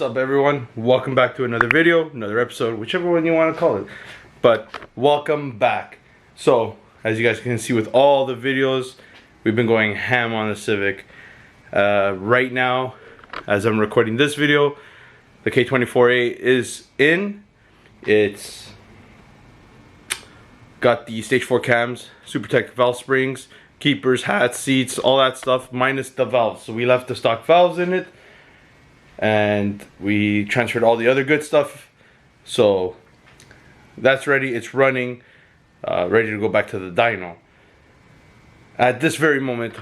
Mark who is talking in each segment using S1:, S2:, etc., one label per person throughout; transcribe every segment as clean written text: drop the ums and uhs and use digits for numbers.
S1: up, everyone? Welcome back to another video, another episode, whichever one you want to call it. But welcome back. So, as you guys can see with all the videos, we've been going ham on the Civic. Right now, as I'm recording this video, the K24A is in. It's got the stage 4 cams, SuperTech valve springs, keepers, hats, seats, all that stuff, minus the valves. So we left the stock valves in it, and we transferred all the other good stuff. So that's ready, it's running, ready to go back to the dyno at this very moment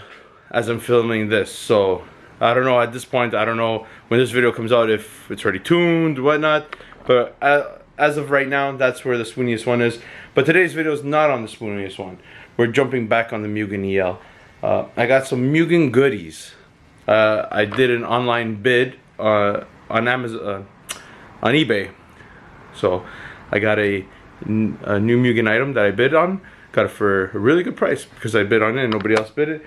S1: as I'm filming this. So I don't know at this point, I don't know when this video comes out if it's already tuned, whatnot, but as of right now, that's where the spooniest one is. But today's video is not on the spooniest one. We're jumping back on the Mugen EL. I got some Mugen goodies. I did an online bid on Amazon, on eBay. So I got a new Mugen item that I bid on. Got it for a really good price because I bid on it and nobody else bid it.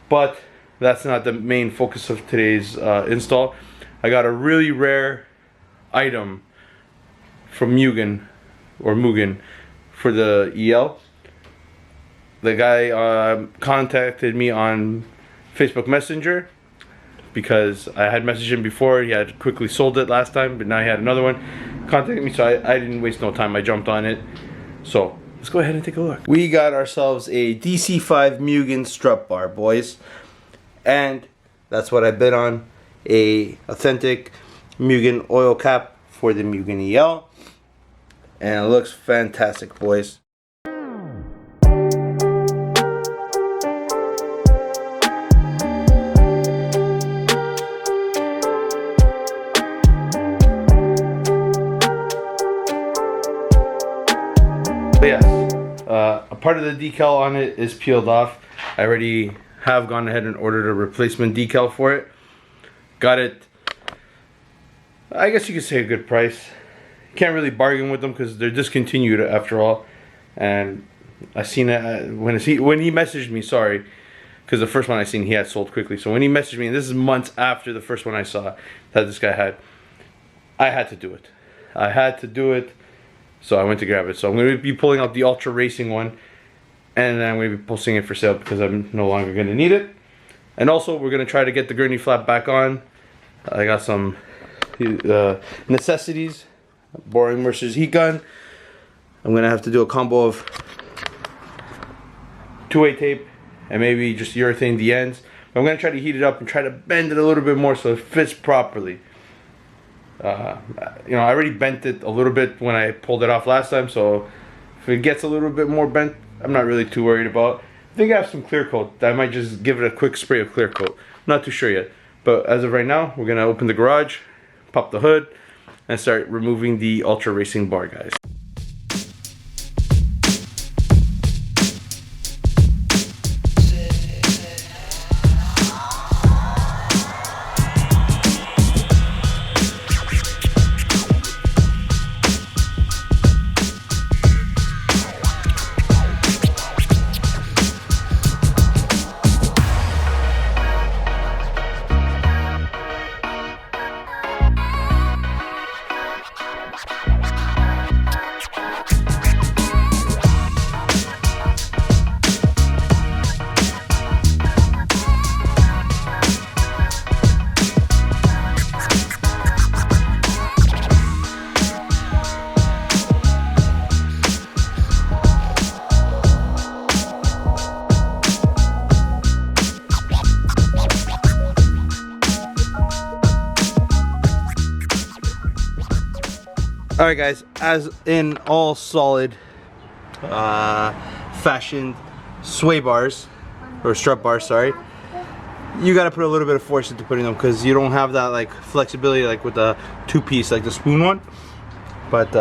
S1: But that's not the main focus of today's install. I got a really rare item from Mugen for the EL. The guy contacted me on Facebook Messenger because I had messaged him before. He had quickly sold it last time, but now he had another one. Contacted me, so I didn't waste no time. I jumped on it. So let's go ahead and take a look. We got ourselves a DC5 Mugen strut bar, boys, and that's what I bid on. A authentic Mugen oil cap for the Mugen EL, and it looks fantastic, boys. But yes, a part of the decal on it is peeled off. I already have gone ahead and ordered a replacement decal for it. Got it, I guess you could say a good price. Can't really bargain with them because they're discontinued after all. And I seen it when he messaged me, sorry, because the first one I seen he had sold quickly. So when he messaged me, and this is months after the first one I saw that this guy had, I had to do it. I had to do it. So I went to grab it. So I'm going to be pulling out the Ultra Racing one, and then I'm going to be posting it for sale because I'm no longer going to need it. And also we're going to try to get the gurney flap back on. I got some necessities. Boring Mercer's heat gun. I'm going to have to do a combo of 2-way tape and maybe just urethane the ends. But I'm going to try to heat it up and try to bend it a little bit more so it fits properly. You know, I already bent it a little bit when I pulled it off last time, so if it gets a little bit more bent, I'm not really too worried about. I think I have some clear coat. I might just give it a quick spray of clear coat. Not too sure yet. But as of right now, we're gonna open the garage, pop the hood, and start removing the Ultra Racing bar, guys. Alright guys, as in all solid fashioned sway bars, or strut bars, sorry, you gotta put a little bit of force into putting them because you don't have that like flexibility like with the two-piece, like the spoon one. But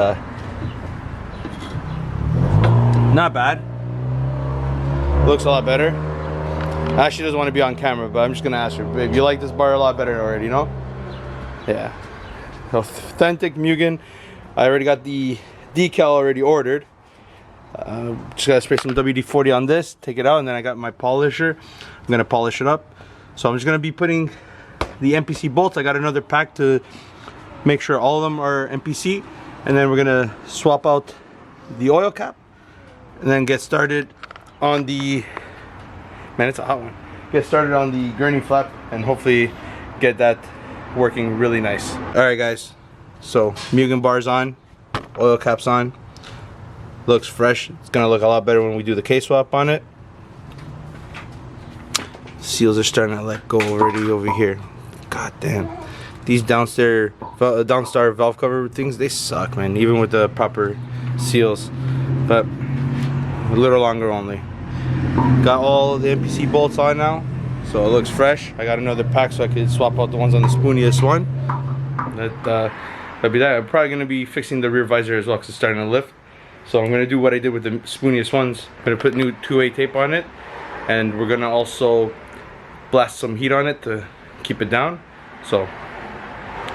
S1: not bad. Looks a lot better. Ashley doesn't want to be on camera, but I'm just gonna ask her, babe, you like this bar a lot better already, you know? Yeah. Authentic Mugen. I already got the decal already ordered. Just gotta spray some WD-40 on this, take it out, and then I got my polisher. I'm gonna polish it up. So I'm just gonna be putting the MPC bolts. I got another pack to make sure all of them are MPC, and then we're gonna swap out the oil cap, and then get started on the, man, it's a hot one. Get started on the gurney flap, and hopefully get that working really nice. Alright guys, so Mugen bar's on, oil cap's on, looks fresh. It's gonna look a lot better when we do the K-swap on it. Seals are starting to let go already over here. God damn. These downstar valve cover things, they suck, man, even with the proper seals. But a little longer only. Got all the MPC bolts on now, so it looks fresh. I got another pack so I could swap out the ones on the spooniest one. That'll be that. I'm probably gonna be fixing the rear visor as well because it's starting to lift. So I'm gonna do what I did with the spooniest ones. I'm gonna put new 2A tape on it, and we're gonna also blast some heat on it to keep it down. So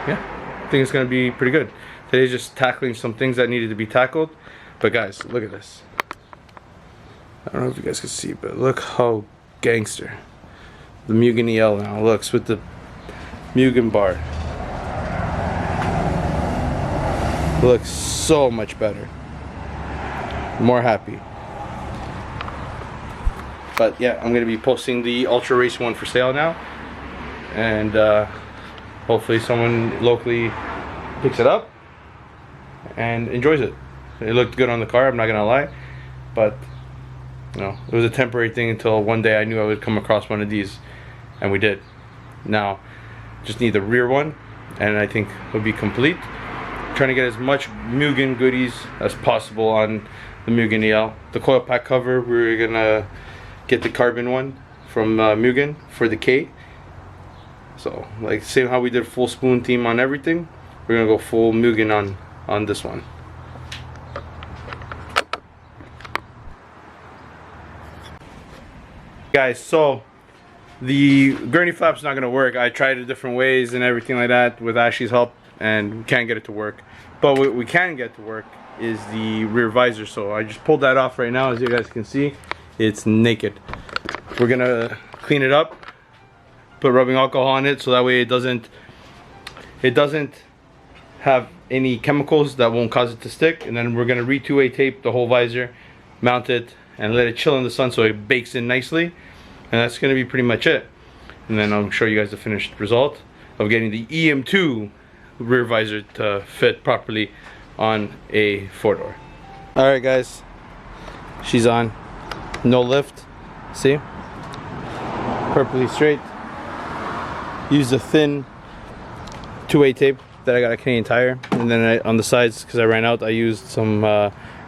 S1: yeah, I think it's gonna be pretty good. Today's just tackling some things that needed to be tackled. But guys, look at this. I don't know if you guys can see, but look how gangster the Mugen EL now looks with the Mugen bar. Looks so much better. More happy. But yeah, I'm gonna be posting the Ultra Race one for sale now, and hopefully someone locally picks it up and enjoys it. It looked good on the car, I'm not gonna lie, but you know, it was a temporary thing until one day I knew I would come across one of these, and we did. Now just need the rear one, and I think it'll be complete. Trying to get as much Mugen goodies as possible on the Mugen EL. The coil pack cover, we're gonna get the carbon one from Mugen for the K. So like same how we did full spoon theme on everything, we're gonna go full Mugen on this one. Guys, so the gurney flap's not gonna work. I tried it different ways and everything like that with Ashley's help, and we can't get it to work. But what we can get to work is the rear visor. So I just pulled that off right now. As you guys can see, it's naked. We're gonna clean it up, put rubbing alcohol on it so that way it doesn't have any chemicals that won't cause it to stick. And then we're gonna re-2A tape the whole visor, mount it, and let it chill in the sun so it bakes in nicely. And that's gonna be pretty much it. And then I'll show you guys the finished result of getting the EM2 rear visor to fit properly on a 4-door. Alright guys, she's on. No lift, see? Perfectly straight. Use the thin 2A tape that I got at Canadian Tire, and then on the sides, because I ran out, I used some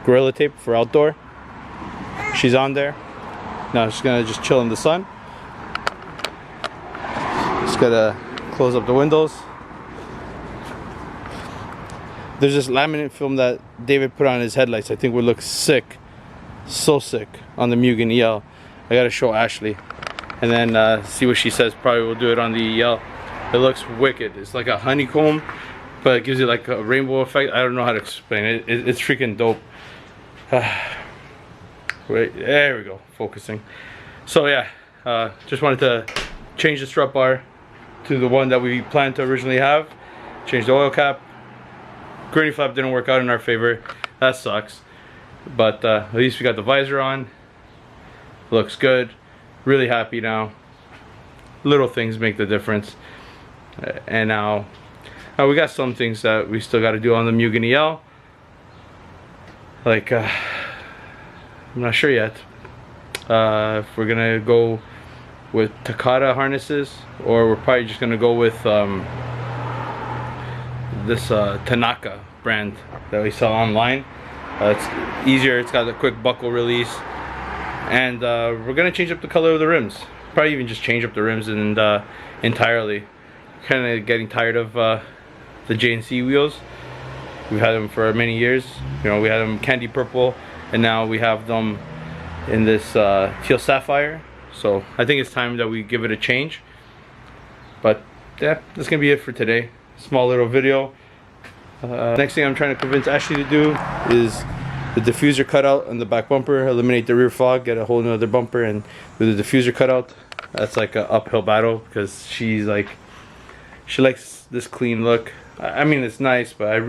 S1: Gorilla tape for outdoor. She's on there. Now she's gonna just chill in the sun. Just gotta close up the windows. There's this laminate film that David put on his headlights. I think would look sick, so sick on the Mugen EL. I gotta show Ashley, and then see what she says. Probably we'll do it on the EL. It looks wicked. It's like a honeycomb, but it gives you like a rainbow effect. I don't know how to explain it. It's freaking dope. Wait, there we go, focusing. So yeah, just wanted to change the strut bar to the one that we planned to originally have. Change the oil cap. Gurney flap didn't work out in our favor. That sucks. But at least we got the visor on. Looks good. Really happy now. Little things make the difference. And now we got some things that we still got to do on the Mugen EL. Like I'm not sure yet if we're gonna go with Takata harnesses, or we're probably just gonna go with this Tanaka brand that we sell online. It's easier, it's got a quick buckle release, and we're gonna change up the color of the rims. Probably even just change up the rims and entirely. Kind of getting tired of the JNC wheels. We've had them for many years. You know, we had them candy purple, and now we have them in this teal sapphire. So I think it's time that we give it a change. But yeah, that's gonna be it for today. Small little video. Next thing I'm trying to convince Ashley to do is the diffuser cutout on the back bumper, eliminate the rear fog, get a whole nother bumper, and with the diffuser cutout, that's like an uphill battle because she likes this clean look. I mean, it's nice, but I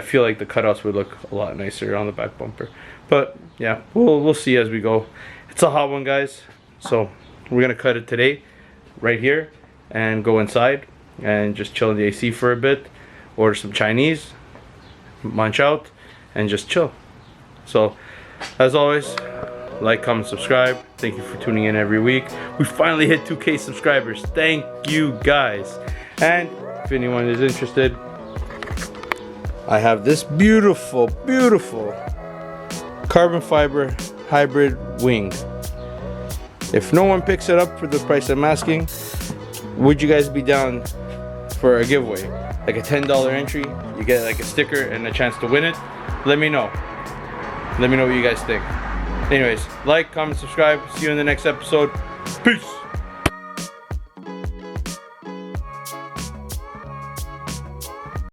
S1: feel like the cutouts would look a lot nicer on the back bumper. But yeah, we'll see as we go. It's a hot one, guys, so we're gonna cut it today right here and go inside and just chill in the AC for a bit, order some Chinese, munch out, and just chill. So as always, like, comment, subscribe. Thank you for tuning in every week. We finally hit 2K subscribers. Thank you guys. And if anyone is interested, I have this beautiful carbon fiber hybrid wing. If no one picks it up for the price I'm asking, would you guys be down for a giveaway? Like a $10 entry, you get like a sticker and a chance to win it. Let me know. Let me know what you guys think. Anyways, like, comment, subscribe. See you in the next episode. Peace.